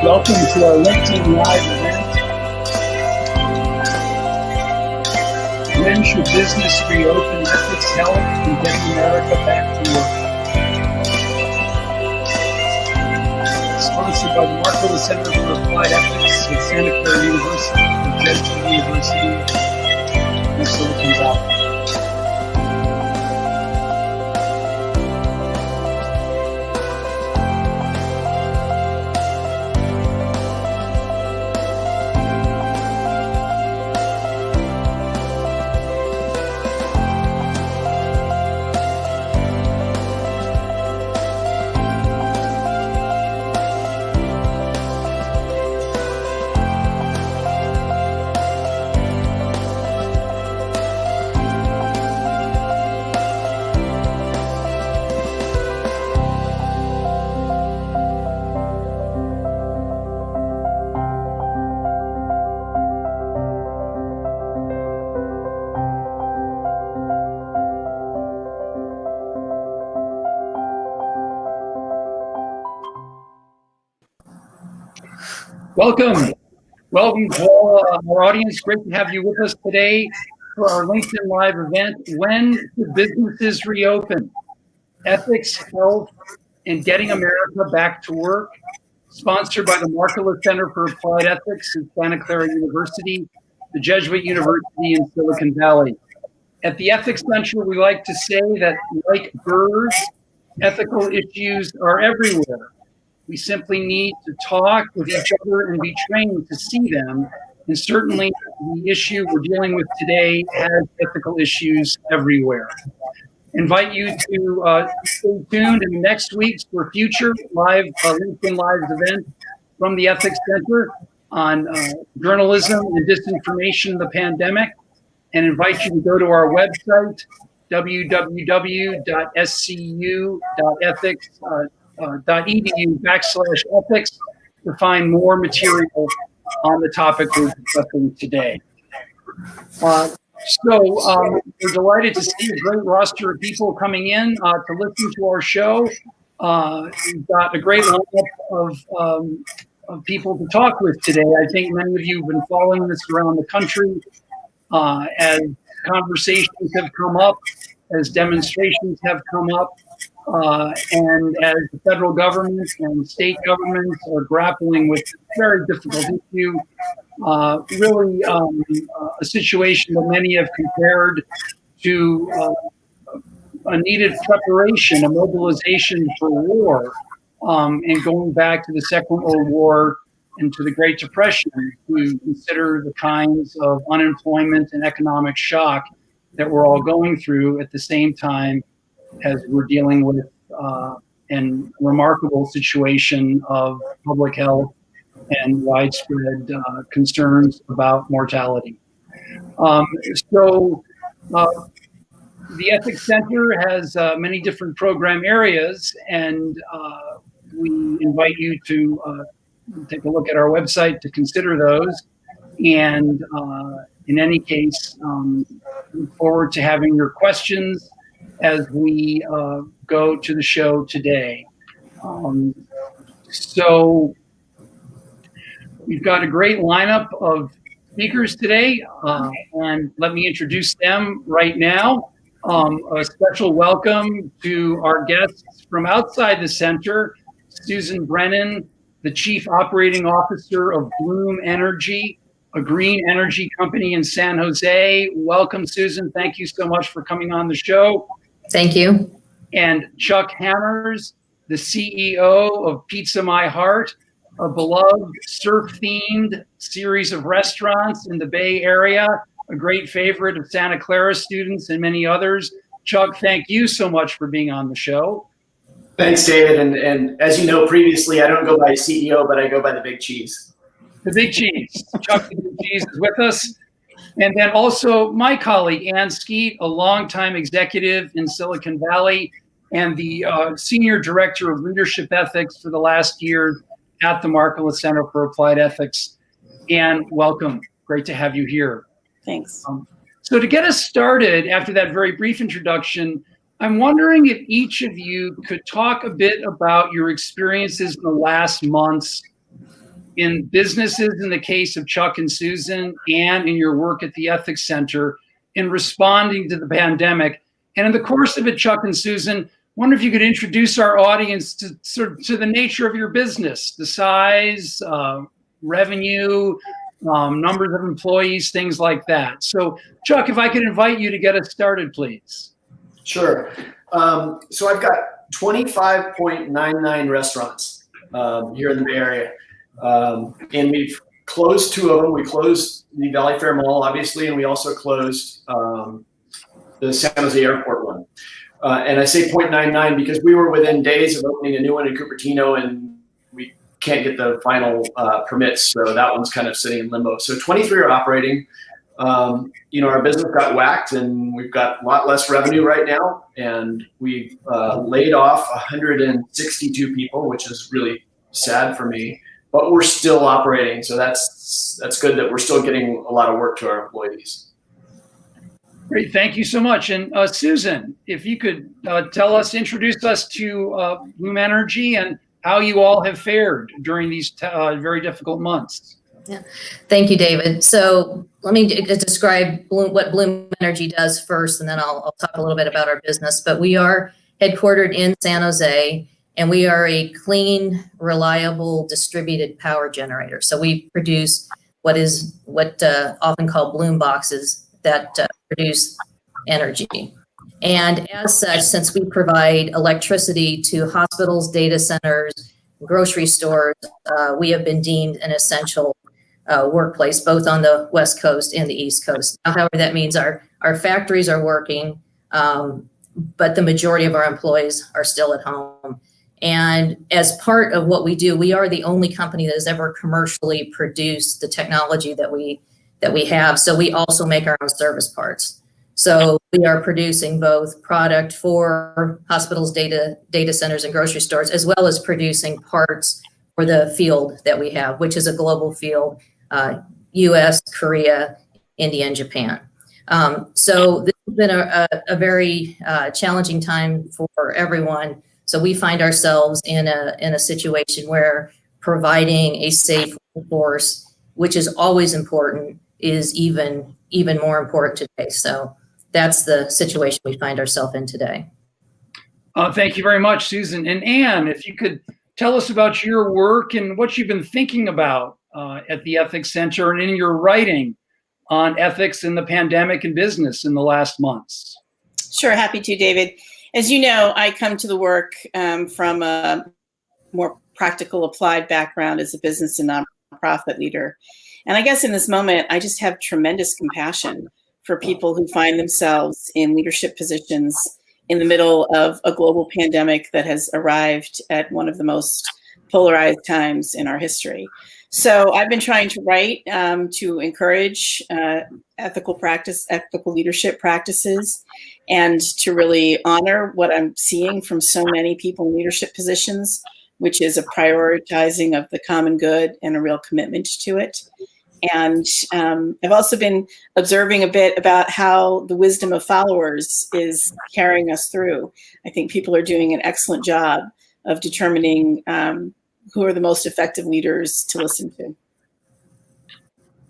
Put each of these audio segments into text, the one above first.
Welcome to our LinkedIn Live event. When should business reopen ethics, health, and getting America back to work? Sponsored by the Markkula Center for Applied Ethics at Santa Clara University and Jesuit University in Silicon Valley. Welcome to all our audience. Great to have you with us today for our LinkedIn Live event, When Should Businesses Reopen? Ethics, Health, and Getting America Back to Work, sponsored by the Markkula Center for Applied Ethics at Santa Clara University, the Jesuit University in Silicon Valley. At the Ethics Center, we like to say that, like birds, ethical issues are everywhere. We simply need to talk with each other and be trained to see them. And certainly the issue we're dealing with today has ethical issues everywhere. Invite you to stay tuned in next week's for future live LinkedIn Live event from the Ethics Center on journalism and disinformation in the pandemic, and invite you to go to our website, www.scu.ethics.edu/ethics to find more material on the topic we're discussing today. We're delighted to see a great roster of people coming in to listen to our show. We've got a great lineup of people to talk with today. I think many of you have been following this around the country as conversations have come up, as demonstrations have come up, and as the federal government and state governments are grappling with a very difficult issue, really a situation that many have compared to a needed preparation, a mobilization for war, and going back to the Second World War and to the Great Depression, to consider the kinds of unemployment and economic shock that we're all going through at the same time as we're dealing with an remarkable situation of public health and widespread concerns about mortality. The Ethics Center has many different program areas, and we invite you to take a look at our website to consider those. And in any case, look forward to having your questions as we go to the show today. So we've got a great lineup of speakers today, and let me introduce them right now. A special welcome to our guests from outside the center, Susan Brennan, the Chief Operating Officer of Bloom Energy, a green energy company in San Jose. Welcome, Susan. Thank you so much for coming on the show. Thank you. And Chuck Hammers, the CEO of Pizza My Heart, a beloved surf-themed series of restaurants in the Bay Area, a great favorite of Santa Clara students and many others. Chuck, thank you so much for being on the show. Thanks, David. And as you know, previously, I don't go by CEO, but I go by the Big Cheese. The Big Cheese. Chuck the Big Cheese is with us. And then also my colleague, Ann Skeet, a longtime executive in Silicon Valley and the Senior Director of Leadership Ethics for the last year at the Markkula Center for Applied Ethics. Ann, welcome. Great to have you here. Thanks. So to get us started, after that very brief introduction, I'm wondering if each of you could talk a bit about your experiences in the last months in businesses in the case of Chuck and Susan, and in your work at the Ethics Center in responding to the pandemic. And in the course of it, Chuck and Susan, wonder if you could introduce our audience to the nature of your business, the size, revenue, numbers of employees, things like that. So Chuck, if I could invite you to get us started, please. Sure. So I've got 25.99 restaurants here in the Bay Area. And we've closed 2 of them. We closed the Valley Fair Mall, obviously, and we also closed the San Jose Airport one. And I say 0.99 because we were within days of opening a new one in Cupertino, and we can't get the final permits. So that one's kind of sitting in limbo. So 23 are operating. Our business got whacked, and we've got a lot less revenue right now. And we've laid off 162 people, which is really sad for me. But we're still operating, so that's good that we're still getting a lot of work to our employees. Great, thank you so much. And Susan, if you could introduce us to Bloom Energy and how you all have fared during these very difficult months. Yeah, thank you, David. So let me describe what Bloom Energy does first, and then I'll talk a little bit about our business. But we are headquartered in San Jose, and we are a clean, reliable, distributed power generator. So we produce what often called Bloom boxes that produce energy. And as such, since we provide electricity to hospitals, data centers, grocery stores, we have been deemed an essential workplace, both on the West Coast and the East Coast. Now, however, that means our factories are working, but the majority of our employees are still at home. And as part of what we do, we are the only company that has ever commercially produced the technology that we have. So we also make our own service parts. So we are producing both product for hospitals, data centers, and grocery stores, as well as producing parts for the field that we have, which is a global field, US, Korea, India, and Japan. So this has been a very challenging time for everyone. So we find ourselves in a situation where providing a safe workforce, which is always important, is even more important today. So that's the situation we find ourselves in today. Thank you very much, Susan. And Anne, if you could tell us about your work and what you've been thinking about at the Ethics Center and in your writing on ethics in the pandemic and business in the last months. Sure, happy to, David. As you know, I come to the work from a more practical, applied background as a business and nonprofit leader. And I guess in this moment, I just have tremendous compassion for people who find themselves in leadership positions in the middle of a global pandemic that has arrived at one of the most polarized times in our history. So I've been trying to write to encourage ethical leadership practices, and to really honor what I'm seeing from so many people in leadership positions, which is a prioritizing of the common good and a real commitment to it. And I've also been observing a bit about how the wisdom of followers is carrying us through. I think people are doing an excellent job of determining who are the most effective leaders to listen to.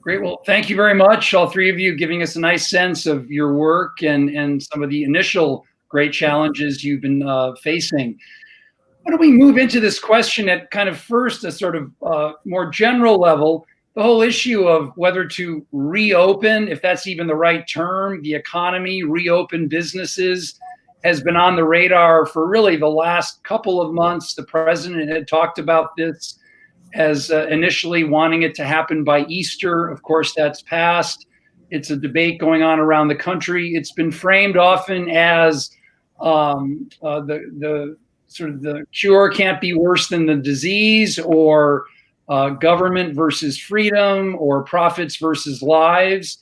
Great. Well, thank you very much, all three of you, giving us a nice sense of your work and some of the initial great challenges you've been facing. Why don't we move into this question at kind of first a sort of more general level, the whole issue of whether to reopen, if that's even the right term, the economy, reopen businesses, has been on the radar for really the last couple of months. The president had talked about this as initially wanting it to happen by Easter. Of course, that's passed. It's a debate going on around the country. It's been framed often as the sort of the cure can't be worse than the disease, or government versus freedom, or profits versus lives.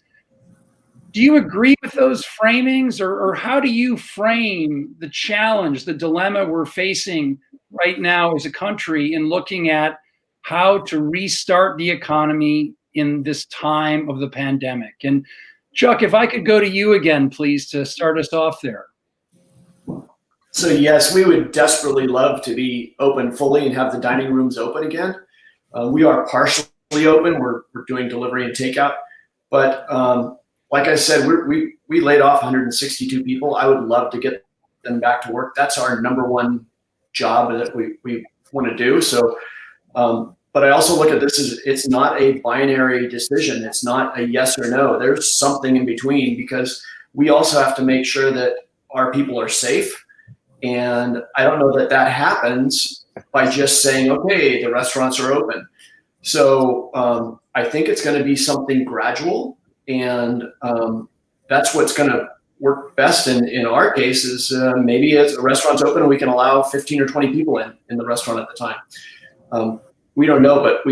Do you agree with those framings, or how do you frame the challenge, the dilemma we're facing right now as a country in looking at how to restart the economy in this time of the pandemic? And Chuck, if I could go to you again, please, to start us off there. So yes, we would desperately love to be open fully and have the dining rooms open again. We are partially open. We're doing delivery and takeout, but like I said, we laid off 162 people. I would love to get them back to work. That's our number one job that we want to do. So, but I also look at this as it's not a binary decision. It's not a yes or no. There's something in between, because we also have to make sure that our people are safe. And I don't know that that happens by just saying, okay, the restaurants are open. So I think it's going to be something gradual, and that's what's going to work best in our case is maybe it's a restaurant's open and we can allow 15 or 20 people in the restaurant at the time. We don't know, but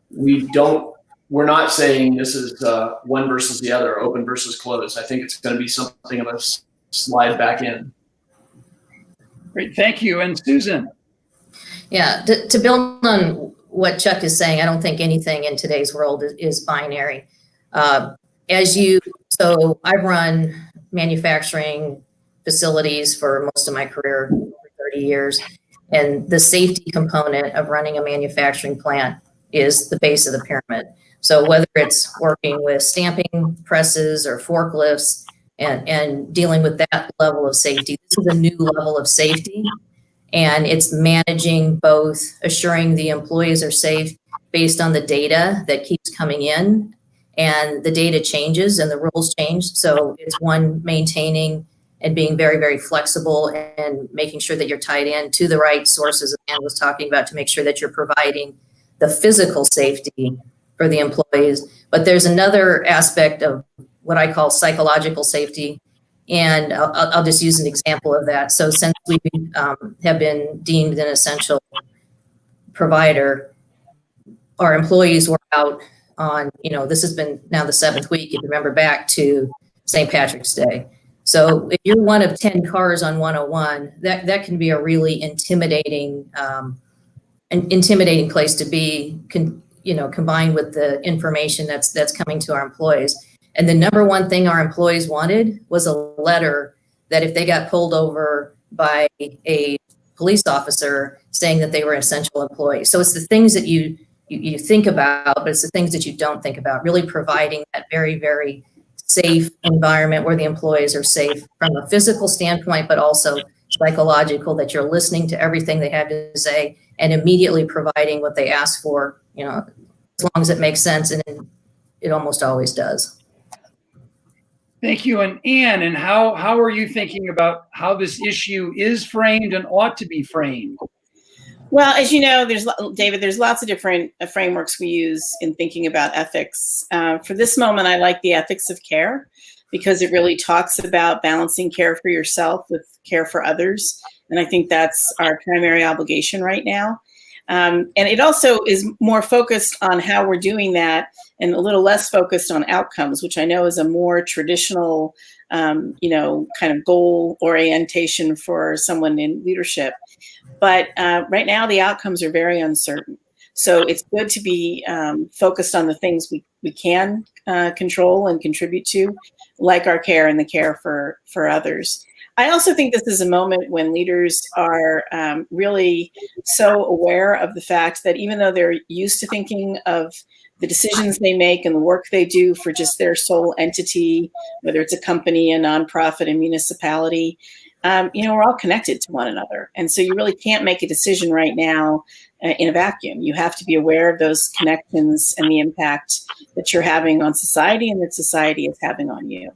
we're not saying this is one versus the other, open versus closed. I think it's going to be something of a slide back in. Great, thank you. And Susan. Yeah, to build on what Chuck is saying, I don't think anything in today's world is binary. So I've run manufacturing facilities for most of my career, over 30 years, and the safety component of running a manufacturing plant is the base of the pyramid. So whether it's working with stamping presses or forklifts and dealing with that level of safety, this is a new level of safety. And it's managing both assuring the employees are safe based on the data that keeps coming in, and the data changes and the rules change. So it's one, maintaining and being very, very flexible and making sure that you're tied in to the right sources, as Ann was talking about, to make sure that you're providing the physical safety for the employees. But there's another aspect of what I call psychological safety. And I'll just use an example of that. So since we have been deemed an essential provider, our employees were out on, this has been now the 7th week, if you remember back to St. Patrick's Day. So if you're one of 10 cars on 101, that can be a really intimidating place to be, combined with the information that's coming to our employees. And the number one thing our employees wanted was a letter that if they got pulled over by a police officer saying that they were an essential employee. So it's the things that you think about, but it's the things that you don't think about, really providing that very, very safe environment where the employees are safe from a physical standpoint, but also psychological, that you're listening to everything they have to say and immediately providing what they ask for, as long as it makes sense, and it almost always does. Thank you. And Ann, and how are you thinking about how this issue is framed and ought to be framed? Well, as you know, there's lots of different frameworks we use in thinking about ethics. For this moment, I like the ethics of care, because it really talks about balancing care for yourself with care for others. And I think that's our primary obligation right now. And it also is more focused on how we're doing that and a little less focused on outcomes, which I know is a more traditional, kind of goal orientation for someone in leadership. But right now, the outcomes are very uncertain. So it's good to be focused on the things we can control and contribute to, like our care and the care for others. I also think this is a moment when leaders are really so aware of the fact that even though they're used to thinking of the decisions they make and the work they do for just their sole entity, whether it's a company, a nonprofit, a municipality, we're all connected to one another. And so you really can't make a decision right now in a vacuum. You have to be aware of those connections and the impact that you're having on society and that society is having on you.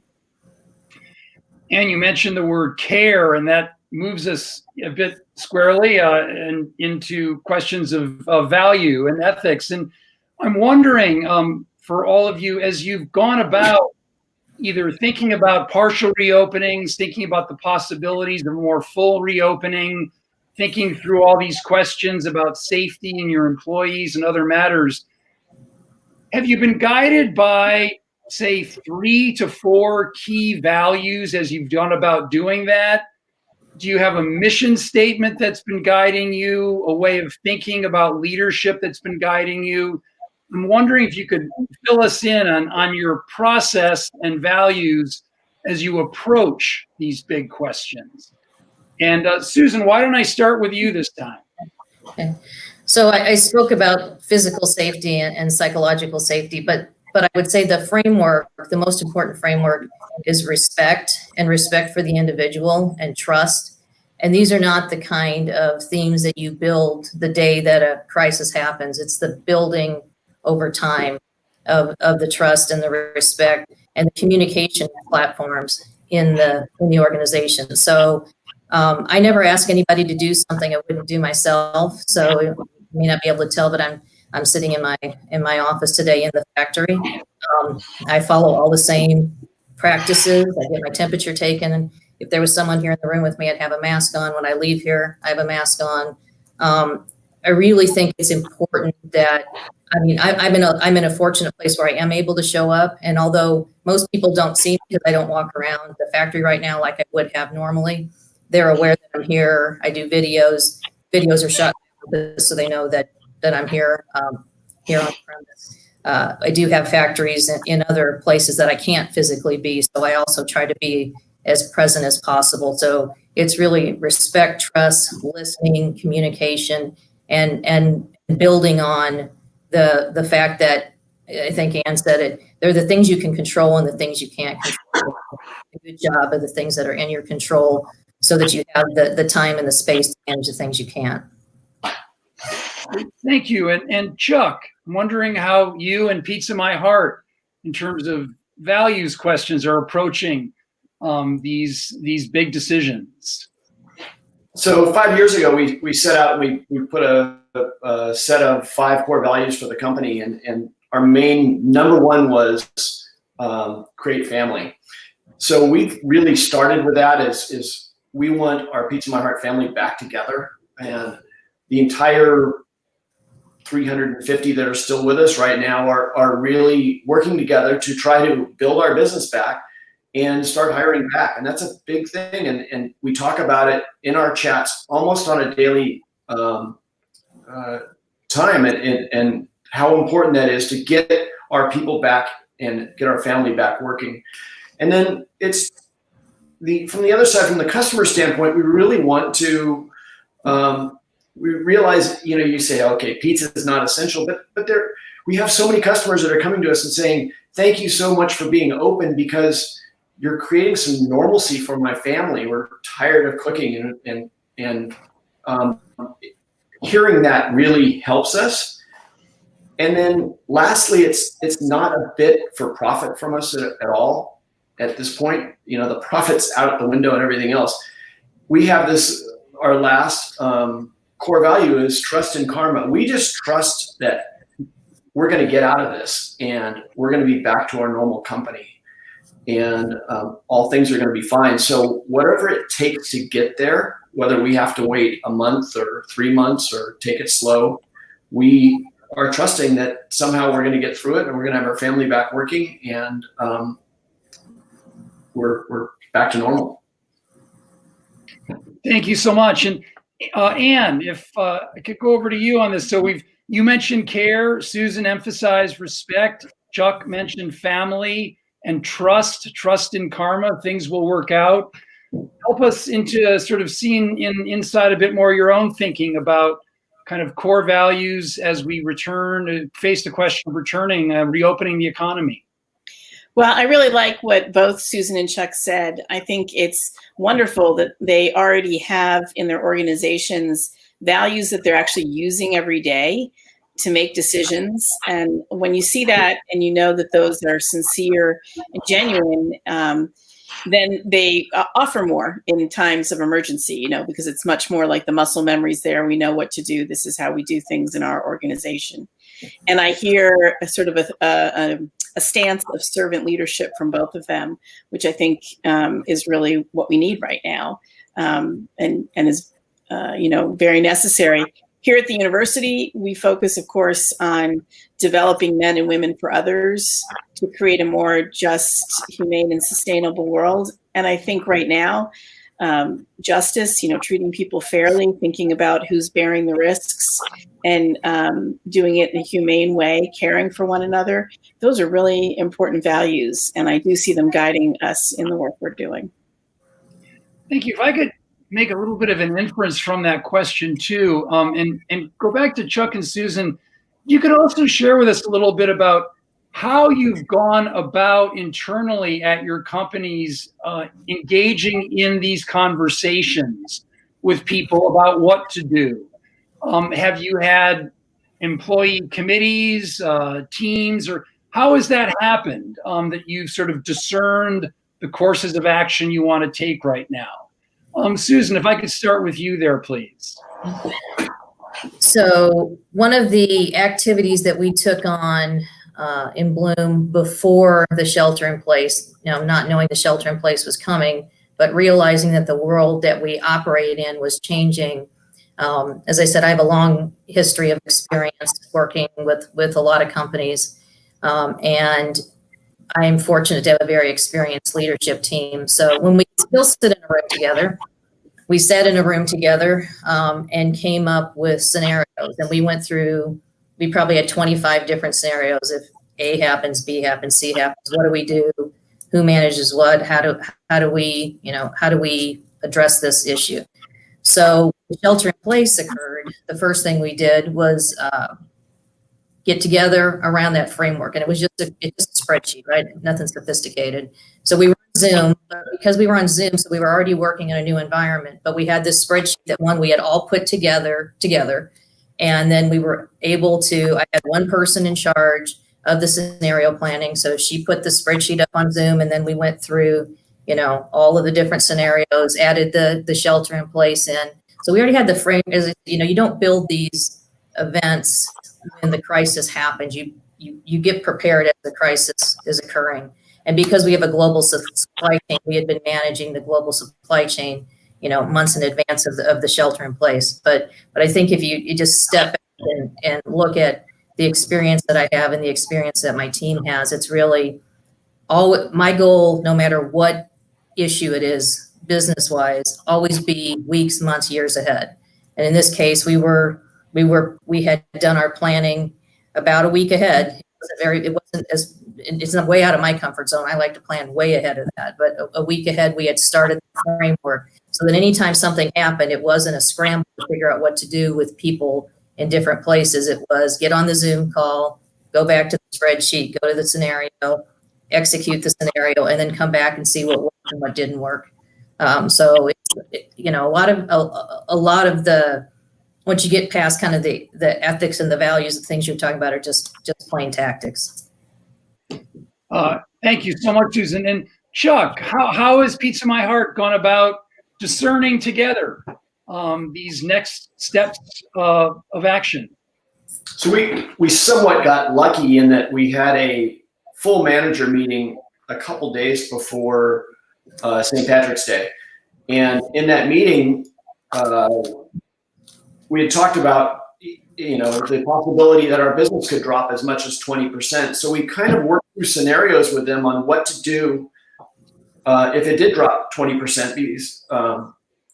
And you mentioned the word care, and that moves us a bit squarely into questions of value and ethics. And I'm wondering, for all of you, as you've gone about either thinking about partial reopenings, thinking about the possibilities of more full reopening, thinking through all these questions about safety and your employees and other matters, have you been guided by, say, 3 to 4 key values as you've gone about doing that? Do you have a mission statement that's been guiding you, a way of thinking about leadership that's been guiding you? I'm wondering if you could fill us in on your process and values as you approach these big questions. And Susan, why don't I start with you this time? Okay. So I spoke about physical safety and psychological safety, but I would say the framework, the most important framework is respect, and respect for the individual, and trust. And these are not the kind of themes that you build the day that a crisis happens. It's the building over time of the trust and the respect and the communication platforms in the organization. So I never ask anybody to do something I wouldn't do myself. So you may not be able to tell, but I'm sitting in my office today in the factory. I follow all the same practices. I get my temperature taken, and if there was someone here in the room with me, I'd have a mask on. When I leave here, I have a mask on. I really think it's important that, I mean, I'm in a fortunate place where I am able to show up. And although most people don't see me because I don't walk around the factory right now like I would have normally, they're aware that I'm here. I do videos. Videos are shot so they know that I'm here, here on premise. I do have factories in other places that I can't physically be. So I also try to be as present as possible. So it's really respect, trust, listening, communication, and building on the fact that, I think Ann said it, they're the things you can control and the things you can't control. A good job of the things that are in your control so that you have the time and the space to manage the things you can't. Thank you. And Chuck, I'm wondering how you and Pizza My Heart, in terms of values questions, are approaching these big decisions. So 5 years ago, we set out and we put a set of 5 core values for the company, and our main number one was create family. So we really started with that is we want our Pizza My Heart family back together, and the entire 350 that are still with us right now are really working together to try to build our business back and start hiring back. And that's a big thing. And we talk about it in our chats almost on a daily time, and how important that is to get our people back and get our family back working. And then it's from the other side, from the customer standpoint, we really want to, we realize, you say, okay, pizza is not essential, but we have so many customers that are coming to us and saying, thank you so much for being open, because you're creating some normalcy for my family. We're tired of cooking, and hearing that really helps us. And then lastly, it's not a bit for profit from us at all at this point. The profit's out the window and everything else. We have this, our last core value is trust and karma. We just trust that we're going to get out of this and we're going to be back to our normal company, and all things are going to be fine. So whatever it takes to get there, whether we have to wait a month or 3 months or take it slow, we are trusting that somehow we're going to get through it, and we're going to have our family back working, and we're back to normal. Thank you so much. And Ann, if I could go over to you on this. So you mentioned care, Susan emphasized respect, Chuck mentioned family and trust in karma, things will work out. Help us into sort of seeing inside a bit more your own thinking about kind of core values as we face the question of reopening the economy. Well, I really like what both Susan and Chuck said. I think it's wonderful that they already have in their organizations values that they're actually using every day to make decisions. And when you see that and you know that those are sincere and genuine, then they offer more in times of emergency, because it's much more like the muscle memories there. We know what to do. This is how we do things in our organization. And I hear a sort of a stance of servant leadership from both of them, which I think is really what we need right now, and is very necessary. Here at the university, we focus, of course, on developing men and women for others to create a more just, humane, and sustainable world. And I think right now, justice, treating people fairly, thinking about who's bearing the risks, and doing it in a humane way, caring for one another, those are really important values. And I do see them guiding us in the work we're doing. Thank you. If I could make a little bit of an inference from that question too, and go back to Chuck and Susan. You could also share with us a little bit about how you've gone about internally at your companies engaging in these conversations with people about what to do. Have you had employee committees, teams, or how has that happened that you've sort of discerned the courses of action you want to take right now? Susan, if I could start with you there, please. So one of the activities that we took on in Bloom before the shelter in place, not knowing the shelter in place was coming, but realizing that the world that we operate in was changing. As I said, I have a long history of experience working with a lot of companies, and I am fortunate to have a very experienced leadership team. So when we still sit in a room together, we sat in a room together and came up with scenarios. And we probably had 25 different scenarios. If A happens, B happens, C happens, what do we do? Who manages what? How do we address this issue? So the shelter in place occurred. The first thing we did was get together around that framework. And it was just a spreadsheet, right? Nothing sophisticated. So we were on Zoom, but because we were on Zoom, so we were already working in a new environment, but we had this spreadsheet that we had all put together. And then we were able to, I had one person in charge of the scenario planning. So she put the spreadsheet up on Zoom, and then we went through, all of the different scenarios, added the shelter in place in. So we already had the frame, you don't build these events when the crisis happens. You get prepared as the crisis is occurring. And because we have a global supply chain, we had been managing the global supply chain, months in advance of the shelter in place. But I think if you just step back and look at the experience that I have and the experience that my team has, it's really my goal, no matter what issue it is, business-wise, always be weeks, months, years ahead. And in this case, we had done our planning about a week ahead. It's not way out of my comfort zone. I like to plan way ahead of that, but a week ahead, we had started the framework so that anytime something happened, it wasn't a scramble to figure out what to do with people in different places. It was get on the Zoom call, go back to the spreadsheet, go to the scenario, execute the scenario, and then come back and see what worked and what didn't work. So a lot of the, once you get past kind of the ethics and the values of things you're talking about are just plain tactics. Thank you so much, Susan. And Chuck, how has Pizza My Heart gone about discerning together these next steps of action? So we somewhat got lucky in that we had a full manager meeting a couple days before St. Patrick's Day. And in that meeting, we had talked about, the possibility that our business could drop as much as 20%. So we kind of worked through scenarios with them on what to do if it did drop 20%. Because,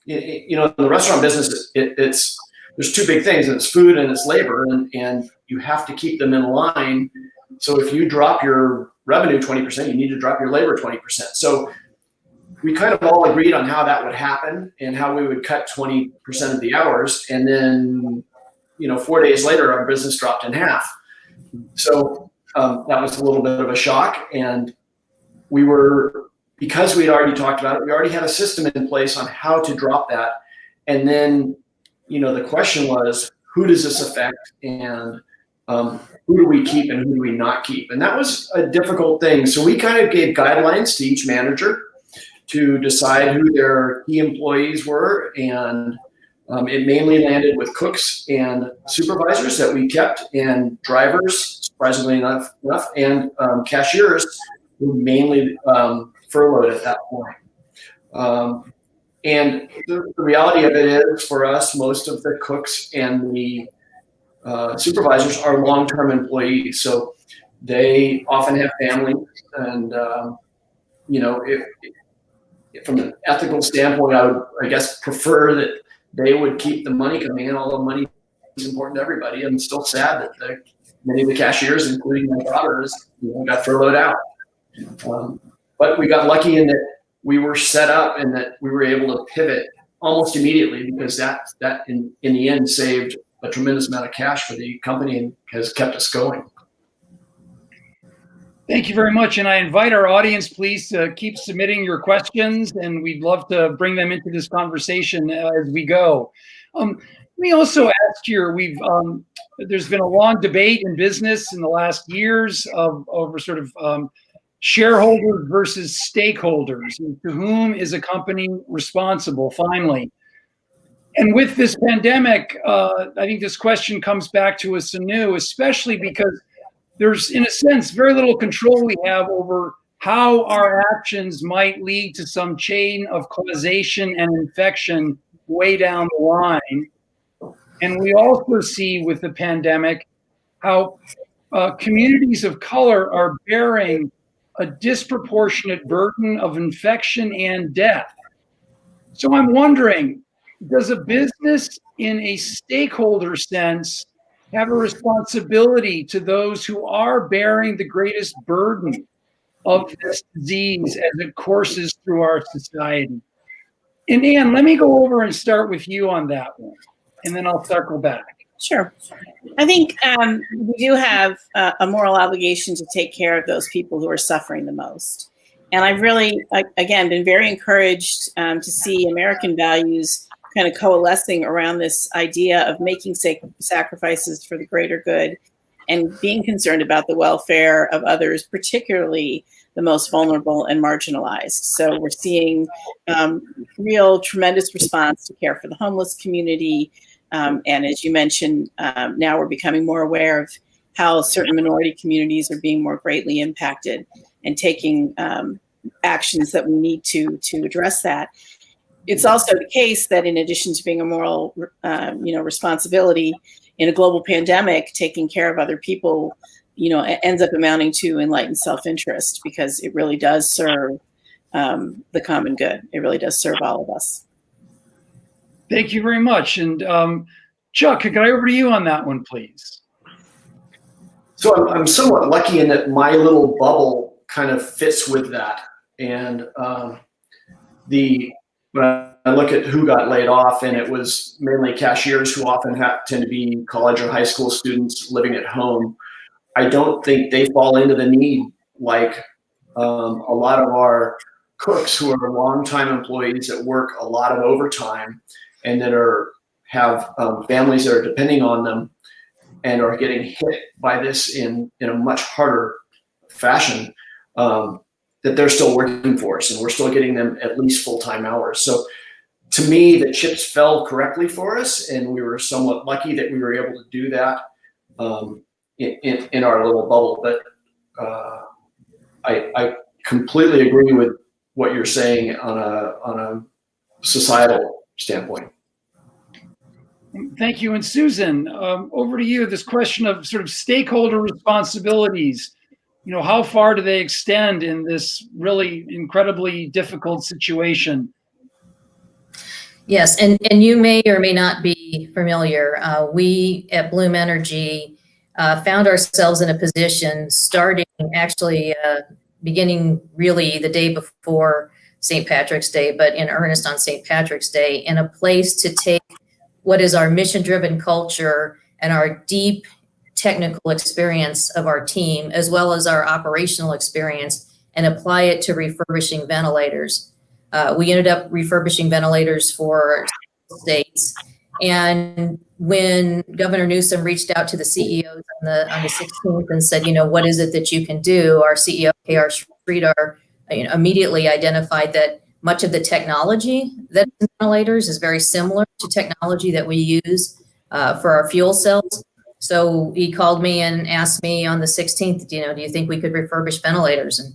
in the restaurant business, there's two big things, and it's food and it's labor, and you have to keep them in line. So if you drop your revenue 20%, you need to drop your labor 20%. So we kind of all agreed on how that would happen and how we would cut 20% of the hours. And then, 4 days later, our business dropped in half. So that was a little bit of a shock. And because we had already talked about it, we already had a system in place on how to drop that. And then, the question was, who does this affect? And who do we keep and who do we not keep? And that was a difficult thing. So we kind of gave guidelines to each manager to decide who their key employees were. And it mainly landed with cooks and supervisors that we kept, and drivers, surprisingly enough, and cashiers were mainly furloughed at that point. And the reality of it is, for us, most of the cooks and the supervisors are long-term employees. So they often have families, and, from an ethical standpoint, I would, I guess, prefer that they would keep the money coming in, although money is important to everybody. I'm still sad that many of the cashiers, including my daughters, got furloughed out. But we got lucky in that we were set up and that we were able to pivot almost immediately, because that in the end saved a tremendous amount of cash for the company and has kept us going. Thank you very much. And I invite our audience, please, to keep submitting your questions, and we'd love to bring them into this conversation as we go. Let me also ask here, there's been a long debate in business in the last years over sort of shareholders versus stakeholders. And to whom is a company responsible, finally? And with this pandemic, I think this question comes back to us anew, especially because there's, in a sense, very little control we have over how our actions might lead to some chain of causation and infection way down the line. And we also see with the pandemic how communities of color are bearing a disproportionate burden of infection and death. So I'm wondering, does a business in a stakeholder sense have a responsibility to those who are bearing the greatest burden of this disease as it courses through our society? And Anne, let me go over and start with you on that one, and then I'll circle back. Sure. I think we do have a moral obligation to take care of those people who are suffering the most. And I've really, again, been very encouraged to see American values kind of coalescing around this idea of making sacrifices for the greater good and being concerned about the welfare of others, particularly the most vulnerable and marginalized. So we're seeing real tremendous response to care for the homeless community. And as you mentioned, now we're becoming more aware of how certain minority communities are being more greatly impacted and taking actions that we need to address that. It's also the case that in addition to being a moral, responsibility in a global pandemic, taking care of other people, ends up amounting to enlightened self-interest, because it really does serve the common good. It really does serve all of us. Thank you very much. And Chuck, could I over to you on that one, please? So I'm somewhat lucky in that my little bubble kind of fits with that. And when I look at who got laid off, and it was mainly cashiers who often tend to be college or high school students living at home, I don't think they fall into the need like a lot of our cooks who are longtime employees that work a lot of overtime and that have families that are depending on them and are getting hit by this in a much harder fashion, that they're still working for us and we're still getting them at least full-time hours. So to me, the chips fell correctly for us, and we were somewhat lucky that we were able to do that in our little bubble. But I completely agree with what you're saying on a societal standpoint. Thank you. And Susan, over to you. This question of sort of stakeholder responsibilities, how far do they extend in this really incredibly difficult situation? Yes, and you may or may not be familiar. We at Bloom Energy found ourselves in a position starting actually beginning really the day before St. Patrick's Day, but in earnest on St. Patrick's Day, in a place to take what is our mission-driven culture and our deep technical experience of our team, as well as our operational experience, and apply it to refurbishing ventilators. We ended up refurbishing ventilators for states. And when Governor Newsom reached out to the CEOs on the 16th and said, what is it that you can do? Our CEO, K.R. Sridhar, immediately identified that much of the technology that's in ventilators is very similar to technology that we use for our fuel cells. So he called me and asked me on the 16th, do you think we could refurbish ventilators? And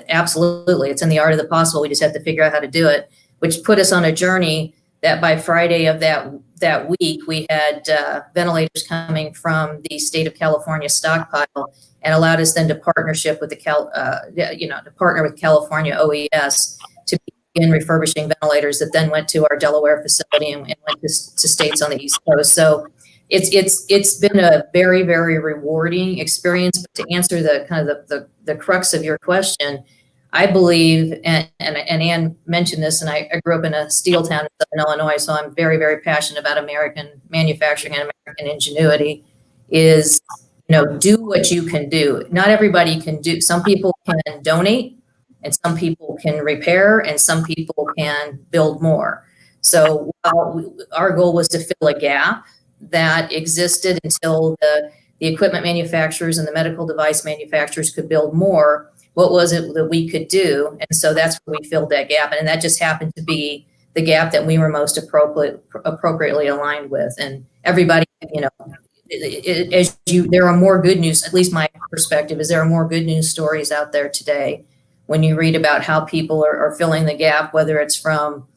absolutely, it's in the art of the possible. We just have to figure out how to do it, which put us on a journey that by Friday of that week, we had ventilators coming from the state of California stockpile, and allowed us then to partnership with to partner with California OES to begin refurbishing ventilators that then went to our Delaware facility and went to states on the East Coast. So it's been a very, very rewarding experience. But to answer the kind of the crux of your question, I believe, and Ann mentioned this, and I grew up in a steel town in Southern Illinois, so I'm very, very passionate about American manufacturing and American ingenuity, is, do what you can do. Not everybody can do. Some people can donate, and some people can repair, and some people can build more. So our goal was to fill a gap that existed until the equipment manufacturers and the medical device manufacturers could build more. What was it that we could do? And so that's where we filled that gap. And that just happened to be the gap that we were most appropriately aligned with. And everybody, there are more good news, at least my perspective is there are more good news stories out there today when you read about how people are filling the gap, whether it's from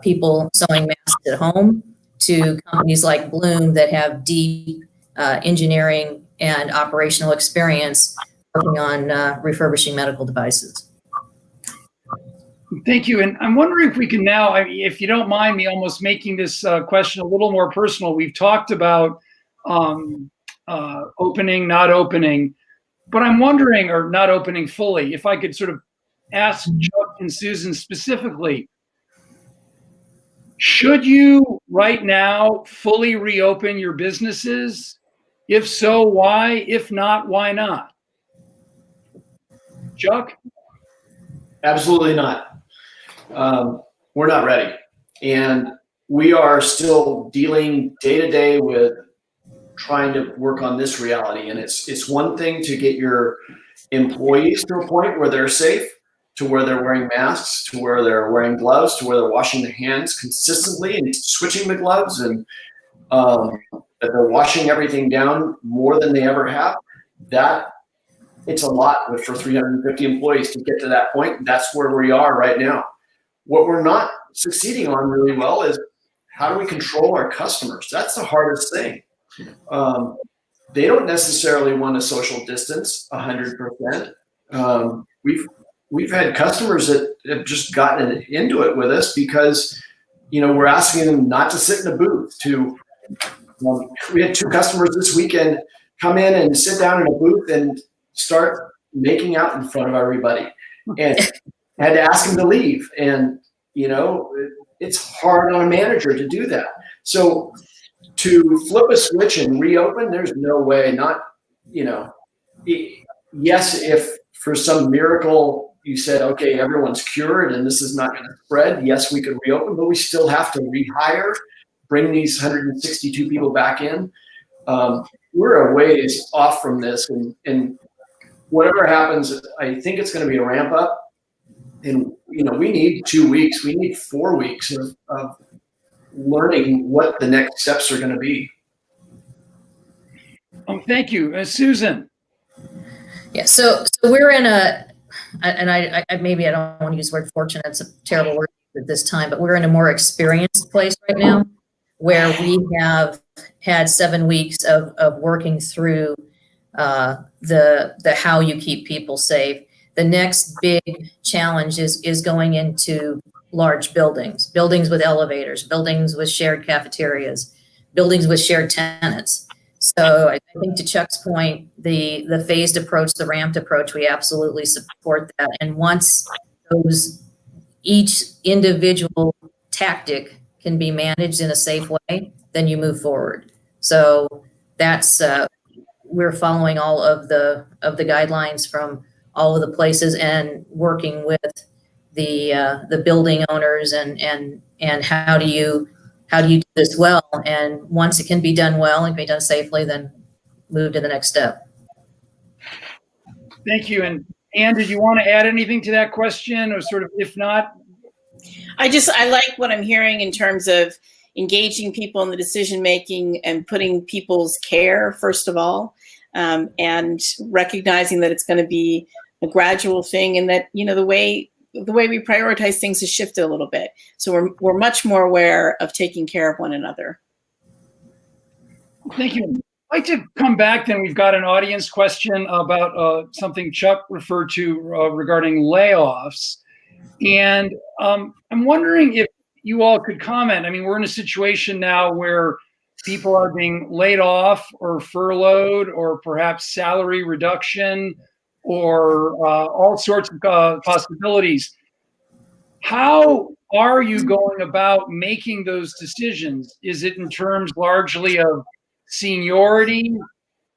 people sewing masks at home to companies like Bloom that have deep engineering and operational experience working on refurbishing medical devices. Thank you. And I'm wondering if we can now, if you don't mind me almost making this question a little more personal. We've talked about opening, not opening, but I'm wondering, or not opening fully, if I could sort of ask Chuck and Susan specifically, should you right now fully reopen your businesses? If so, why? If not, why not? Chuck? Absolutely not. We're not ready. And we are still dealing day to day with trying to work on this reality. And it's one thing to get your employees to a point where they're safe, to where they're wearing masks, to where they're wearing gloves, to where they're washing their hands consistently and switching the gloves, and that they're washing everything down more than they ever have. That it's a lot for 350 employees to get to that point. That's where we are right now. What we're not succeeding on really well is how do we control our customers? That's the hardest thing. They don't necessarily want to social distance 100%. We've had customers that have just gotten into it with us because, we're asking them not to sit in a booth. We had 2 customers this weekend come in and sit down in a booth and start making out in front of everybody, and had to ask them to leave. And, it's hard on a manager to do that. So to flip a switch and reopen, there's no way. Not, yes, if for some miracle you said, okay, everyone's cured and this is not going to spread, yes, we could reopen, but we still have to rehire, bring these 162 people back in. We're a ways off from this, and whatever happens, I think it's going to be a ramp up. And, we need 2 weeks, we need 4 weeks of learning what the next steps are going to be. Thank you. Susan. Yeah, so we're in and I maybe I don't want to use the word fortunate, it's a terrible word at this time, but we're in a more experienced place right now where we have had 7 weeks of working through the how you keep people safe. The next big challenge is going into large buildings with elevators, buildings with shared cafeterias, buildings with shared tenants. So I think to Chuck's point, the phased approach, the ramped approach, we absolutely support that. And once each individual tactic can be managed in a safe way, then you move forward. So that's we're following all of the guidelines from all of the places and working with the building owners and how do you do this well? And once it can be done well and can be done safely, then move to the next step. Thank you. And Ann, did you want to add anything to that question, or sort of, if not? I like what I'm hearing in terms of engaging people in the decision making and putting people's care first of all, and recognizing that it's going to be a gradual thing, and that the way we prioritize things has shifted a little bit. So we're much more aware of taking care of one another. Thank you. I'd like to come back then. We've got an audience question about something Chuck referred to regarding layoffs. And I'm wondering if you all could comment. I mean, we're in a situation now where people are being laid off or furloughed or perhaps salary reduction or all sorts of possibilities. How are you going about making those decisions? Is it in terms largely of seniority,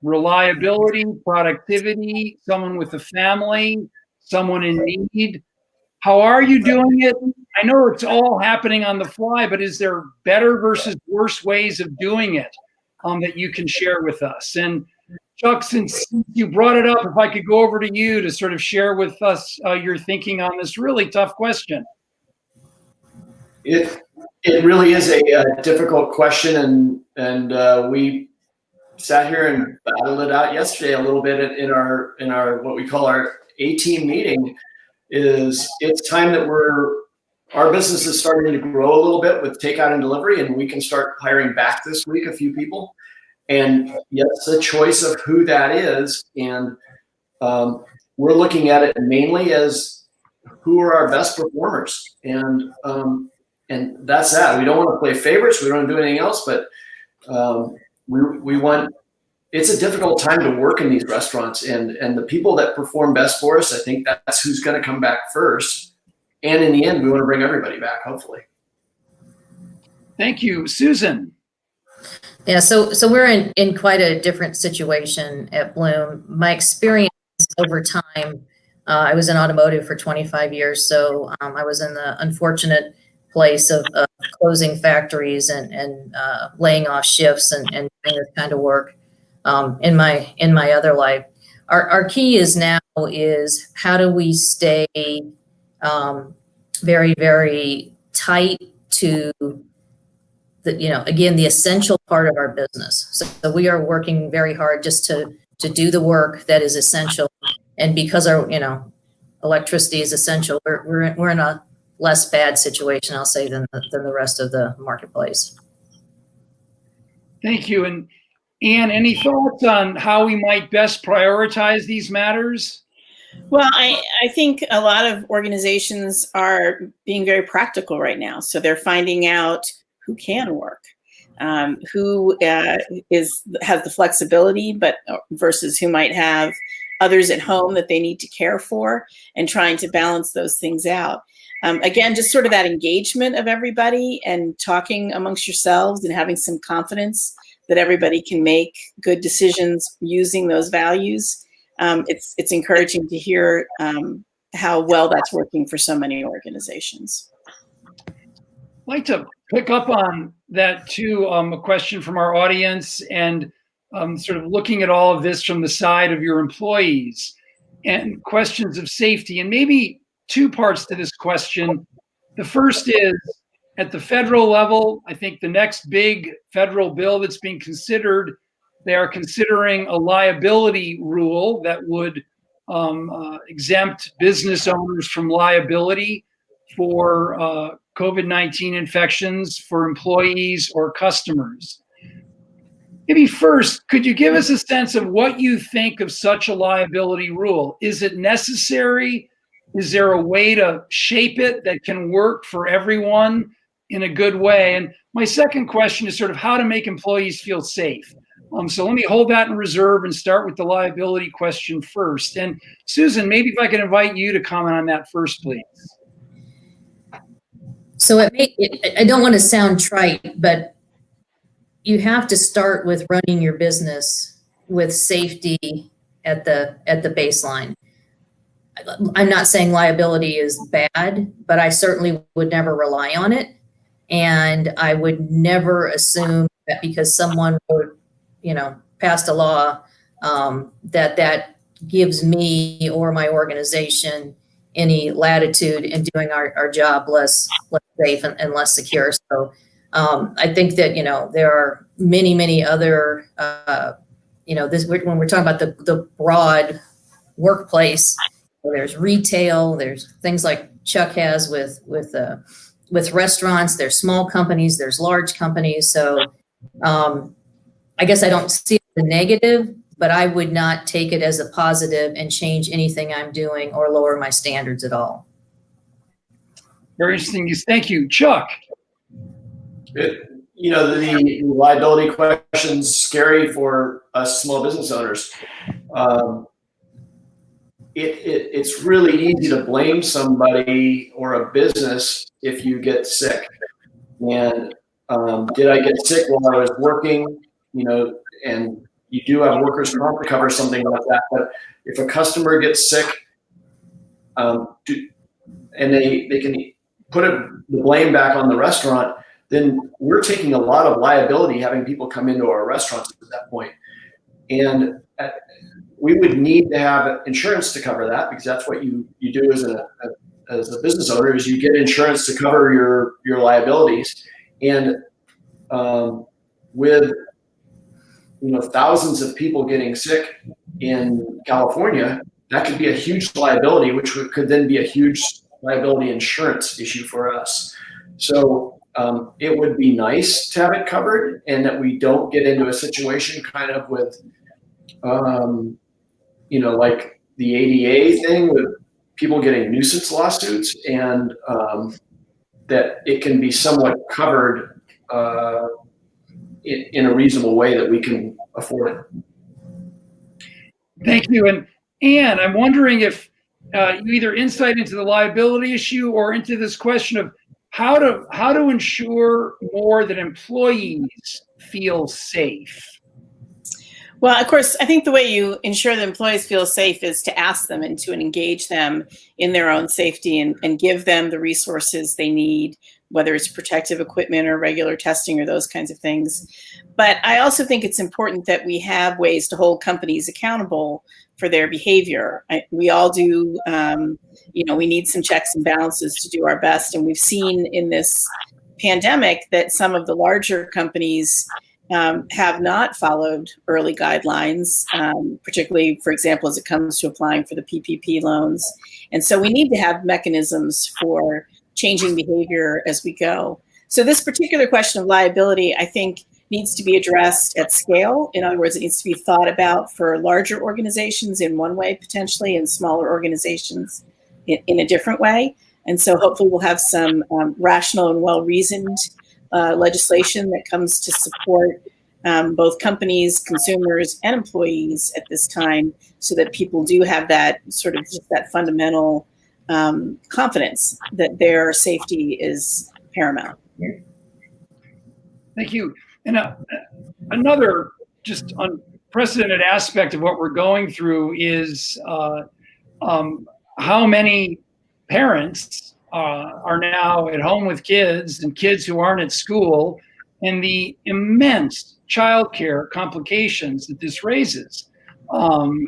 reliability, productivity, someone with a family, someone in need? How are you doing it? I know it's all happening on the fly, but is there better versus worse ways of doing it that you can share with us? And Chuck, since you brought it up, if I could go over to you to sort of share with us your thinking on this really tough question. It really is a difficult question, and we sat here and battled it out yesterday a little bit in our what we call our A-team meeting. It's time that our business is starting to grow a little bit with takeout and delivery, and we can start hiring back this week a few people. And yes, the choice of who that is, and we're looking at it mainly as who are our best performers, and that's that. We don't want to play favorites. We don't want to do anything else, but we want. It's a difficult time to work in these restaurants, and the people that perform best for us, I think that's who's going to come back first. And in the end, we want to bring everybody back, hopefully. Thank you, Susan. Yeah, so we're in quite a different situation at Bloom. My experience over time, I was in automotive for 25 years, so I was in the unfortunate place of closing factories and laying off shifts and doing this kind of work in my other life. Our key is how do we stay very, very tight to the essential part of our business. So we are working very hard just to do the work that is essential. And because our, electricity is essential, we're in a less bad situation, I'll say, than the rest of the marketplace. Thank you. And Anne, any thoughts on how we might best prioritize these matters? Well, I think a lot of organizations are being very practical right now. So they're finding out who can work, who has the flexibility, but versus who might have others at home that they need to care for, and trying to balance those things out. Again, just sort of that engagement of everybody and talking amongst yourselves and having some confidence that everybody can make good decisions using those values. It's encouraging to hear how well that's working for so many organizations. I'd like to pick up on that too, a question from our audience, and sort of looking at all of this from the side of your employees and questions of safety. And maybe two parts to this question. The first is, at the federal level, I think the next big federal bill that's being considered, they are considering a liability rule that would exempt business owners from liability for COVID-19 infections for employees or customers. Maybe first, could you give us a sense of what you think of such a liability rule? Is it necessary? Is there a way to shape it that can work for everyone in a good way? And my second question is sort of how to make employees feel safe. So let me hold that in reserve and start with the liability question first. And Susan, maybe if I could invite you to comment on that first, please. So I don't want to sound trite, but you have to start with running your business with safety at the baseline. I'm not saying liability is bad, but I certainly would never rely on it. And I would never assume that because someone passed a law that gives me or my organization any latitude in doing our job less safe and less secure. So I think that, there are many other, when we're talking about the broad workplace, there's retail, there's things like Chuck has with restaurants, there's small companies, there's large companies. So I guess I don't see it as a negative, but I would not take it as a positive and change anything I'm doing or lower my standards at all. Very interesting. Thank you. Chuck. The liability question's scary for us small business owners. it's really easy to blame somebody or a business if you get sick. And did I get sick while I was working? And you do have workers' comp to cover something like that. But if a customer gets sick, and they can put the blame back on the restaurant, then we're taking a lot of liability having people come into our restaurants at that point. And we would need to have insurance to cover that, because that's what you do as a business owner, is you get insurance to cover your liabilities. And with thousands of people getting sick in California, that could be a huge liability, which could then be a huge liability insurance issue for us. So it would be nice to have it covered, and that we don't get into a situation kind of with, like the ADA thing with people getting nuisance lawsuits, and that it can be somewhat covered in a reasonable way that we can afford it. Thank you. And Anne, I'm wondering if you either insight into the liability issue or into this question of how to ensure more that employees feel safe. Well, of course, I think the way you ensure that employees feel safe is to ask them and to engage them in their own safety and give them the resources they need, whether it's protective equipment or regular testing or those kinds of things. But I also think it's important that we have ways to hold companies accountable for their behavior. We all do, we need some checks and balances to do our best. And we've seen in this pandemic that some of the larger companies have not followed early guidelines, particularly, for example, as it comes to applying for the PPP loans. And so we need to have mechanisms for changing behavior as we go. So this particular question of liability, I think, needs to be addressed at scale. In other words, it needs to be thought about for larger organizations in one way, potentially, and smaller organizations in a different way. And so hopefully we'll have some rational and well-reasoned legislation that comes to support both companies, consumers, and employees at this time, so that people do have that sort of just that fundamental confidence that their safety is paramount. Thank you. And another just unprecedented aspect of what we're going through is how many parents are now at home with kids, and kids who aren't at school, and the immense childcare complications that this raises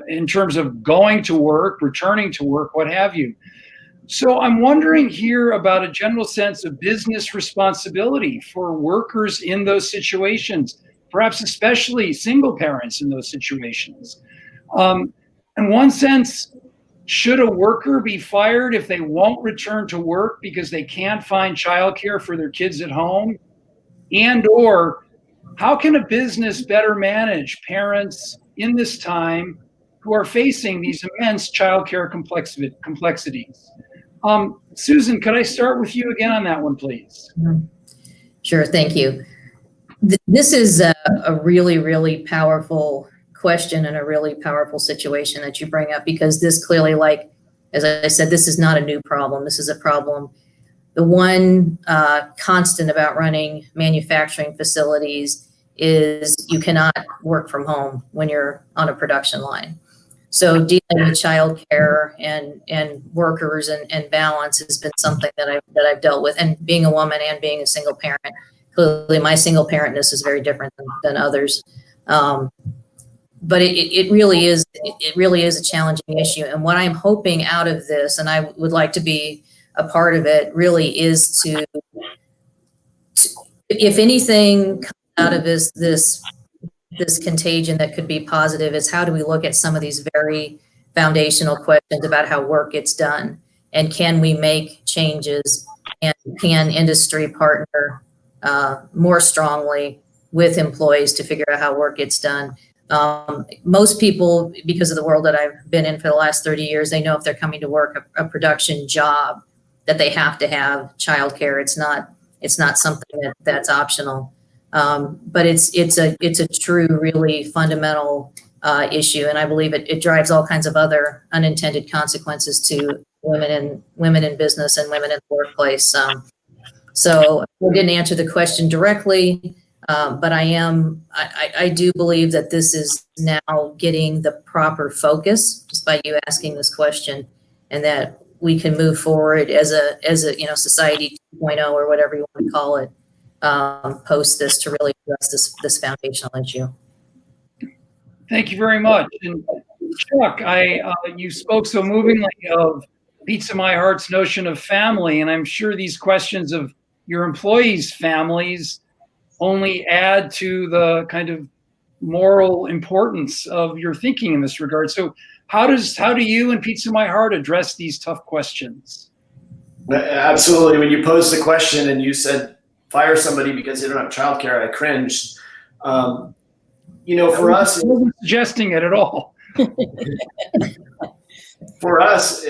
in terms of going to work, returning to work, what have you. So I'm wondering here about a general sense of business responsibility for workers in those situations, perhaps especially single parents in those situations. In one sense, should a worker be fired if they won't return to work because they can't find childcare for their kids at home? And or how can a business better manage parents in this time who are facing these immense childcare complexities? Susan, could I start with you again on that one, please? Sure, thank you. This is a really, really powerful question and a really powerful situation that you bring up, because this clearly, like, as I said, this is not a new problem. This is a problem. The one constant about running manufacturing facilities is you cannot work from home when you're on a production line. So dealing with childcare and workers and balance has been something that I've dealt with. And being a woman and being a single parent, clearly my single parentness is very different than others. But it really is a challenging issue. And what I'm hoping out of this, and I would like to be a part of it, really is to if anything comes out of this contagion that could be positive, is how do we look at some of these very foundational questions about how work gets done, and can we make changes, and can industry partner more strongly with employees to figure out how work gets done. Most people, because of the world that I've been in for the last 30 years, they know if they're coming to work a production job that they have to have childcare. It's not something that's optional. But it's a true, really fundamental issue, and I believe it drives all kinds of other unintended consequences to women in business and women in the workplace. So I didn't answer the question directly, but I do believe that this is now getting the proper focus just by you asking this question, and that we can move forward as a society 2.0 or whatever you want to call it, post this, to really address this foundational issue. Thank you very much. And Chuck, you spoke so movingly of Pizza My Heart's notion of family, and I'm sure these questions of your employees' families only add to the kind of moral importance of your thinking in this regard. So how do you and Pizza My Heart address these tough questions? Absolutely. When you posed the question and you said fire somebody because they don't have childcare, I cringed. For us, I wasn't suggesting it at all. For us,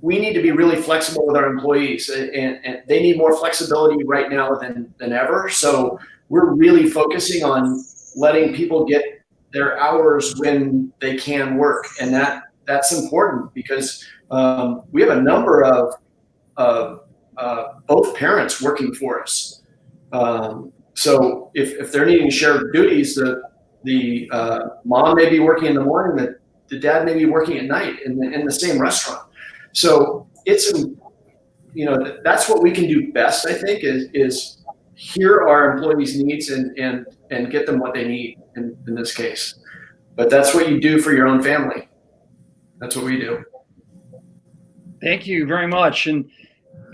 we need to be really flexible with our employees, and they need more flexibility right now than ever. So we're really focusing on letting people get their hours when they can work, and that's important because we have a number of both parents working for us. So if they're needing to share duties, the mom may be working in the morning, the dad may be working at night in the same restaurant. So it's, that's what we can do best, I think, is hear our employees' needs and get them what they need in this case. But that's what you do for your own family. That's what we do. Thank you very much. And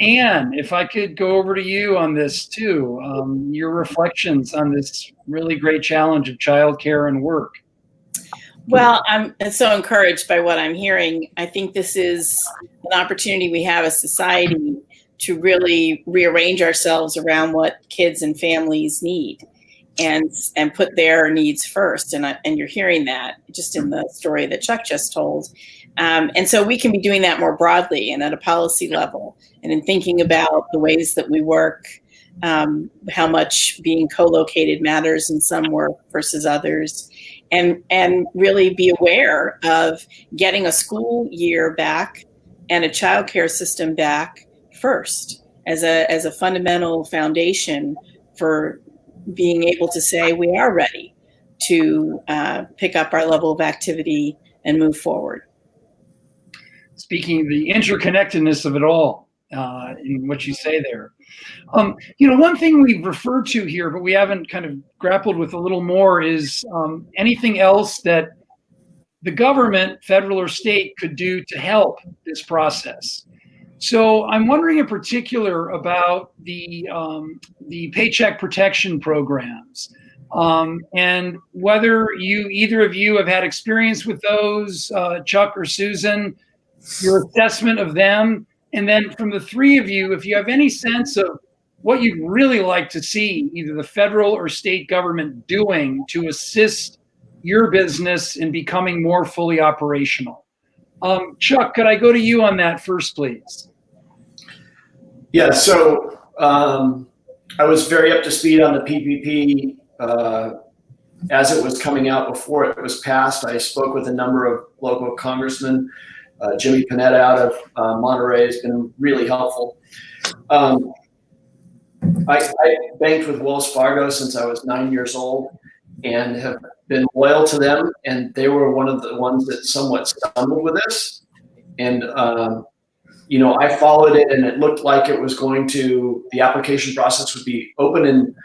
Anne, if I could go over to you on this too, your reflections on this really great challenge of childcare and work. Well, I'm so encouraged by what I'm hearing. I think this is an opportunity we have as society to really rearrange ourselves around what kids and families need, and put their needs first. And you're hearing that just in the story that Chuck just told. And so we can be doing that more broadly and at a policy level, and in thinking about the ways that we work, how much being co-located matters in some work versus others, and really be aware of getting a school year back and a childcare system back first as a fundamental foundation for being able to say we are ready to pick up our level of activity and move forward. Speaking of the interconnectedness of it all, in what you say there. One thing we've referred to here, but we haven't kind of grappled with a little more, is anything else that the government, federal or state, could do to help this process. So I'm wondering in particular about the paycheck protection programs, and whether either of you have had experience with those, Chuck or Susan, your assessment of them. And then from the three of you, if you have any sense of what you'd really like to see either the federal or state government doing to assist your business in becoming more fully operational. Chuck, could I go to you on that first, please? Yeah, so I was very up to speed on the PPP as it was coming out before it was passed. I spoke with a number of local congressmen. Jimmy Panetta out of Monterey has been really helpful. I banked with Wells Fargo since I was 9 years old and have been loyal to them. And they were one of the ones that somewhat stumbled with this. And, I followed it, and it looked like it was the application process would be open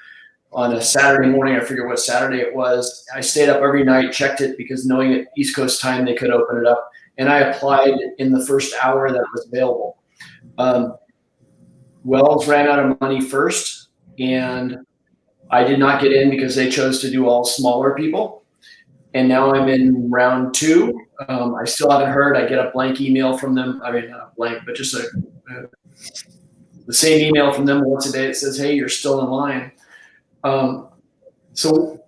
on a Saturday morning. I forget what Saturday it was. I stayed up every night, checked it, because knowing at East Coast time, they could open it up. And I applied in the first hour that it was available. Wells ran out of money first, and I did not get in because they chose to do all smaller people. And now I'm in round 2. I still haven't heard. I get a blank email from them. I mean, not blank, but just the same email from them once a day that says, hey, you're still in line. So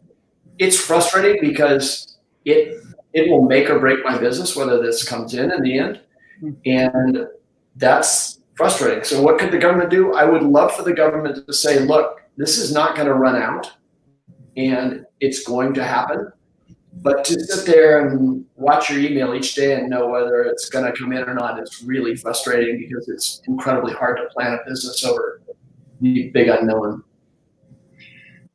it's frustrating because it will make or break my business whether this comes in the end. And that's frustrating. So what could the government do? I would love for the government to say, look, this is not going to run out. and it's going to happen. But to sit there and watch your email each day and know whether it's going to come in or not is really frustrating, because it's incredibly hard to plan a business over the big unknown.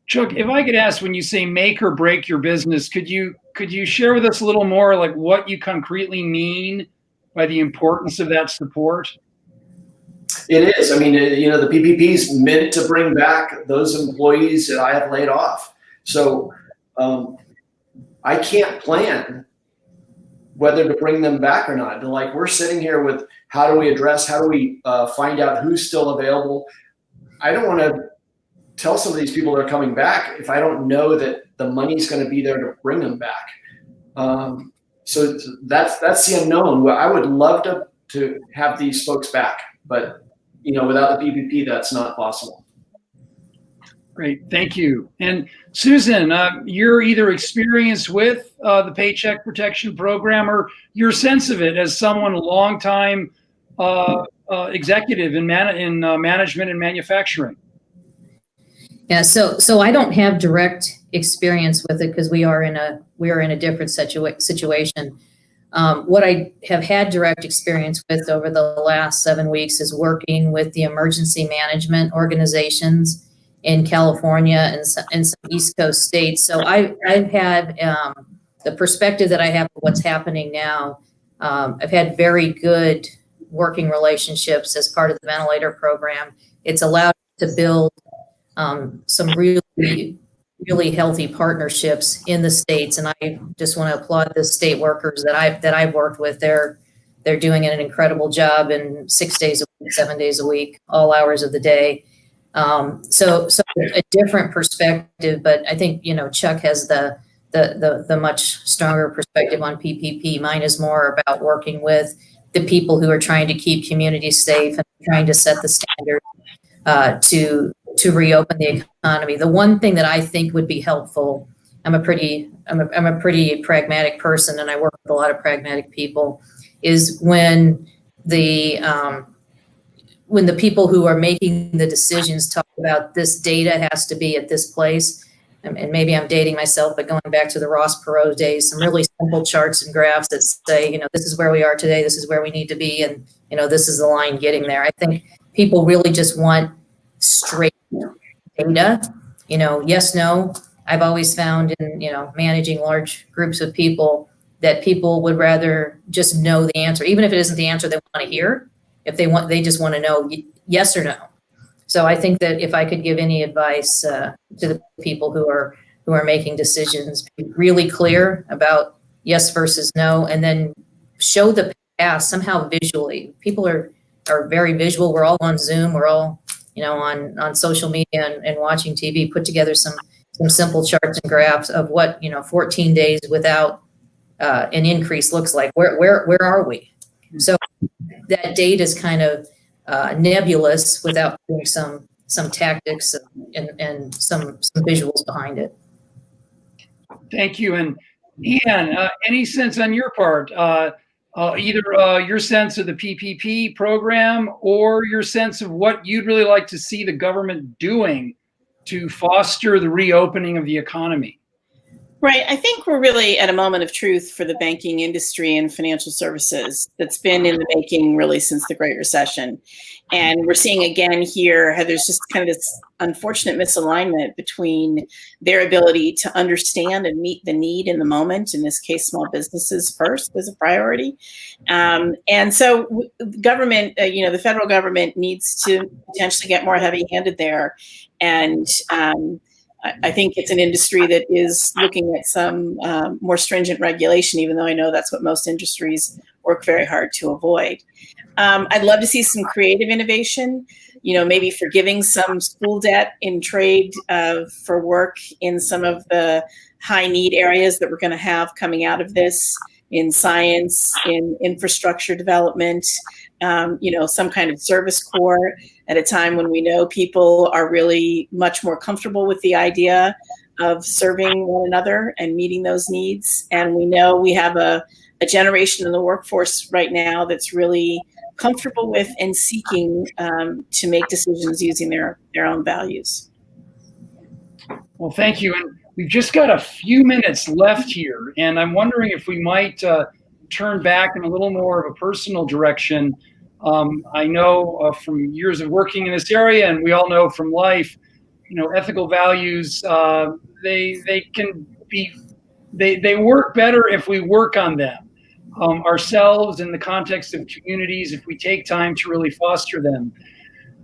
Chuck, if I could ask, when you say make or break your business, could you share with us a little more, like what you concretely mean by the importance of that support? It is. I mean, the PPP is meant to bring back those employees that I have laid off. So I can't plan whether to bring them back or not. Like, we're sitting here with how do we find out who's still available? I don't want to tell some of these people they're coming back if I don't know that the money's going to be there to bring them back. So that's the unknown. Well, I would love to have these folks back, but without the PPP, that's not possible. Great, thank you. And Susan, your either experience with the Paycheck Protection Program or your sense of it as someone a long-time executive in management and manufacturing. Yeah, so I don't have direct experience with it because we are in a different situation. What I have had direct experience with over the last 7 weeks is working with the emergency management organizations in California and some East Coast states. So I've had the perspective that I have of what's happening now. I've had very good working relationships as part of the ventilator program. It's allowed to build some really healthy partnerships in the states, and I just want to applaud the state workers that I've worked with. They're doing an incredible job in 6 days a week, 7 days a week, all hours of the day. So a different perspective, but I think Chuck has the much stronger perspective on PPP. Mine is more about working with the people who are trying to keep communities safe and trying to set the standard to reopen the economy. The one thing that I think would be helpful, I'm a pretty pragmatic person, and I work with a lot of pragmatic people, is when the people who are making the decisions talk about this data has to be at this place. And maybe I'm dating myself, but going back to the Ross Perot days, some really simple charts and graphs that say, this is where we are today, this is where we need to be, and this is the line getting there. I think people really just want straight data. Yes, no. I've always found in managing large groups of people that people would rather just know the answer, even if it isn't the answer they want to hear. If they just want to know yes or no. So I think that if I could give any advice to the people who are making decisions, be really clear about yes versus no, and then show the past somehow visually. People are very visual. We're all on Zoom. We're all on social media and watching TV. Put together some simple charts and graphs of what 14 days without an increase looks like. Where are we? So that date is kind of nebulous without doing some tactics and some visuals behind it. Thank you. And Ian, any sense on your part, either your sense of the PPP program or your sense of what you'd really like to see the government doing to foster the reopening of the economy? Right. I think we're really at a moment of truth for the banking industry and financial services that's been in the making really since the Great Recession. And we're seeing again here how there's just kind of this unfortunate misalignment between their ability to understand and meet the need in the moment, in this case, small businesses first as a priority. And so government, the federal government needs to potentially get more heavy-handed there. And I think it's an industry that is looking at some more stringent regulation, even though I know that's what most industries work very hard to avoid. I'd love to see some creative innovation, maybe forgiving some school debt in trade for work in some of the high need areas that we're going to have coming out of this, in science, in infrastructure development, some kind of service corps at a time when we know people are really much more comfortable with the idea of serving one another and meeting those needs. And we know we have a generation in the workforce right now that's really comfortable with and seeking to make decisions using their own values. Well, thank you. And we've just got a few minutes left here, and I'm wondering if we might turn back in a little more of a personal direction. I know from years of working in this area, and we all know from life, ethical values, they can be, they work better if we work on them ourselves in the context of communities, if we take time to really foster them.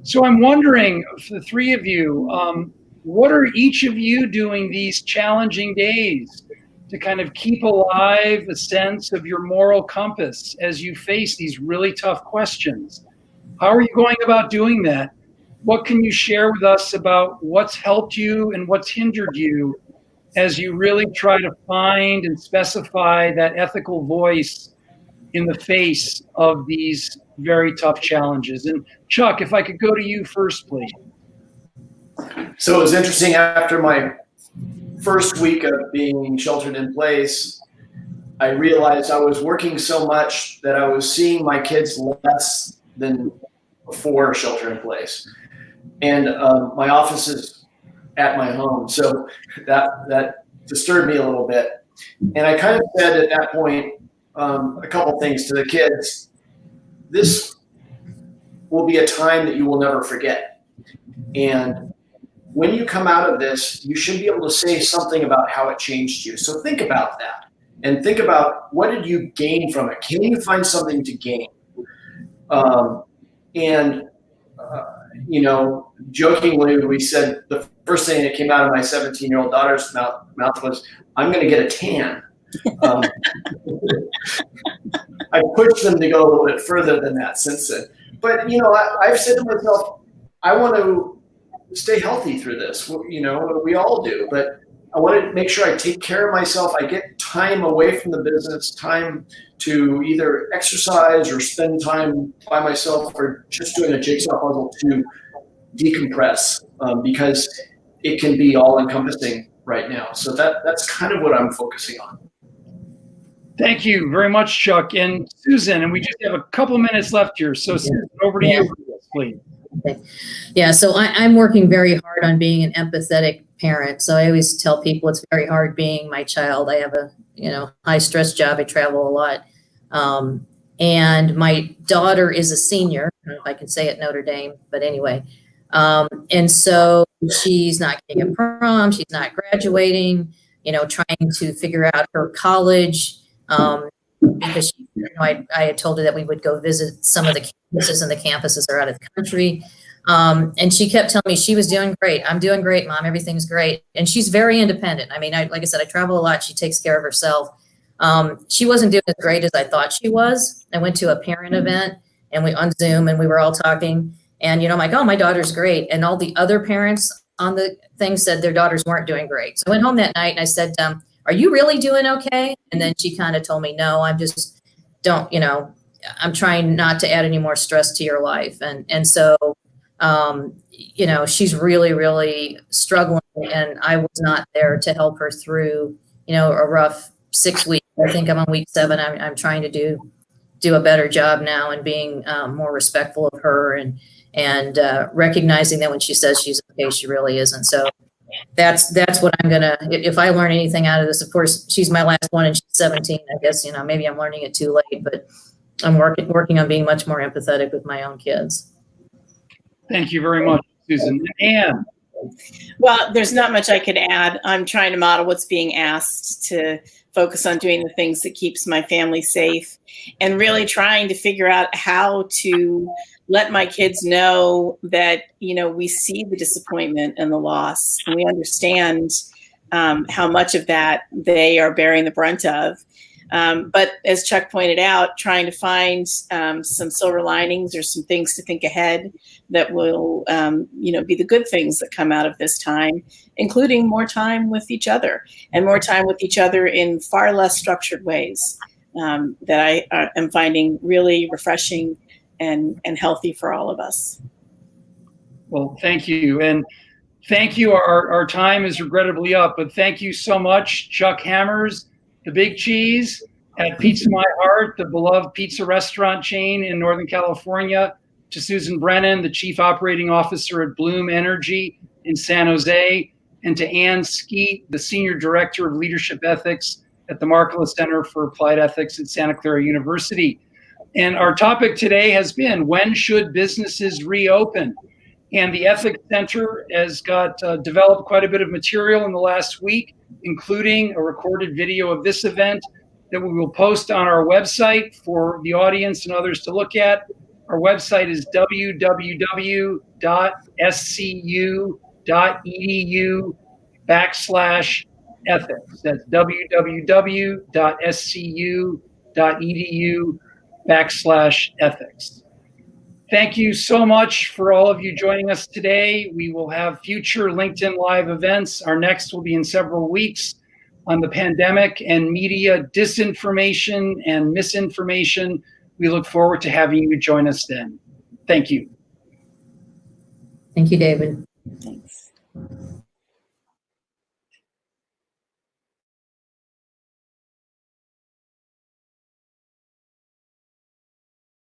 So I'm wondering, for the three of you, what are each of you doing these challenging days to kind of keep alive a sense of your moral compass as you face these really tough questions? How are you going about doing that? What can you share with us about what's helped you and what's hindered you as you really try to find and specify that ethical voice in the face of these very tough challenges? And Chuck, if I could go to you first, please. So it was interesting, after my first week of being sheltered in place, I realized I was working so much that I was seeing my kids less than before shelter in place. And my office is at my home, so that disturbed me a little bit. And I kind of said at that point a couple things to the kids. This will be a time that you will never forget. And when you come out of this, you should be able to say something about how it changed you. So think about that, and think about, what did you gain from it? Can you find something to gain? Jokingly, we said the first thing that came out of my 17-year-old daughter's mouth was, "I'm going to get a tan." I pushed them to go a little bit further than that since then. But, I've said to myself, I want to stay healthy through this. We all do. But I want to make sure I take care of myself. I get time away from the business, time to either exercise or spend time by myself, or just doing a jigsaw puzzle to decompress, because it can be all encompassing right now. So that's kind of what I'm focusing on. Thank you very much, Chuck. And Susan, and we just have a couple minutes left here. So Susan, over to you, please. Okay. Yeah, so I'm working very hard on being an empathetic parent. So I always tell people it's very hard being my child. I have a high stress job. I travel a lot. And my daughter is a senior, I don't know if I can say it, Notre Dame, but anyway. And so she's not getting a prom, she's not graduating, trying to figure out her college, because I had told her that we would go visit some of the campuses, and the campuses are out of the country. And she kept telling me she was doing great. "I'm doing great, Mom. Everything's great." And she's very independent. I mean, like I said, I travel a lot. She takes care of herself. She wasn't doing as great as I thought she was. I went to a parent event, and we on Zoom, and we were all talking, and I'm like, "Oh, my daughter's great." And all the other parents on the thing said their daughters weren't doing great. So I went home that night and I said, "Are you really doing okay?" And then she kind of told me, "No, I'm just I'm trying not to add any more stress to your life." And so she's really, really struggling, and I was not there to help her through, a rough 6 weeks. I think I'm on week 7. I'm trying to do a better job now, and being more respectful of her, and recognizing that when she says she's okay, she really isn't. So that's what I'm gonna, if I learn anything out of this, of course, she's my last one and she's 17. I guess, maybe I'm learning it too late, but I'm working on being much more empathetic with my own kids. Thank you very much, Susan. Anne. Well, there's not much I could add. I'm trying to model what's being asked, to focus on doing the things that keeps my family safe, and really trying to figure out how to let my kids know that, we see the disappointment and the loss, and we understand how much of that they are bearing the brunt of. But as Chuck pointed out, trying to find some silver linings or some things to think ahead that will, be the good things that come out of this time, including more time with each other, and more time with each other in far less structured ways that I am finding really refreshing and healthy for all of us. Well, thank you. And thank you. Our time is regrettably up, but thank you so much, Chuck Hammers, the Big Cheese at Pizza My Heart, the beloved pizza restaurant chain in Northern California, to Susan Brennan, the Chief Operating Officer at Bloom Energy in San Jose, and to Ann Skeet, the Senior Director of Leadership Ethics at the Markkula Center for Applied Ethics at Santa Clara University. And our topic today has been, when should businesses reopen? And the Ethics Center has developed quite a bit of material in the last week, including a recorded video of this event that we will post on our website for the audience and others to look at. Our website is www.scu.edu/ethics. That's www.scu.edu/ethics. Thank you so much for all of you joining us today. We will have future LinkedIn Live events. Our next will be in several weeks on the pandemic and media disinformation and misinformation. We look forward to having you join us then. Thank you. Thank you, David. Thanks.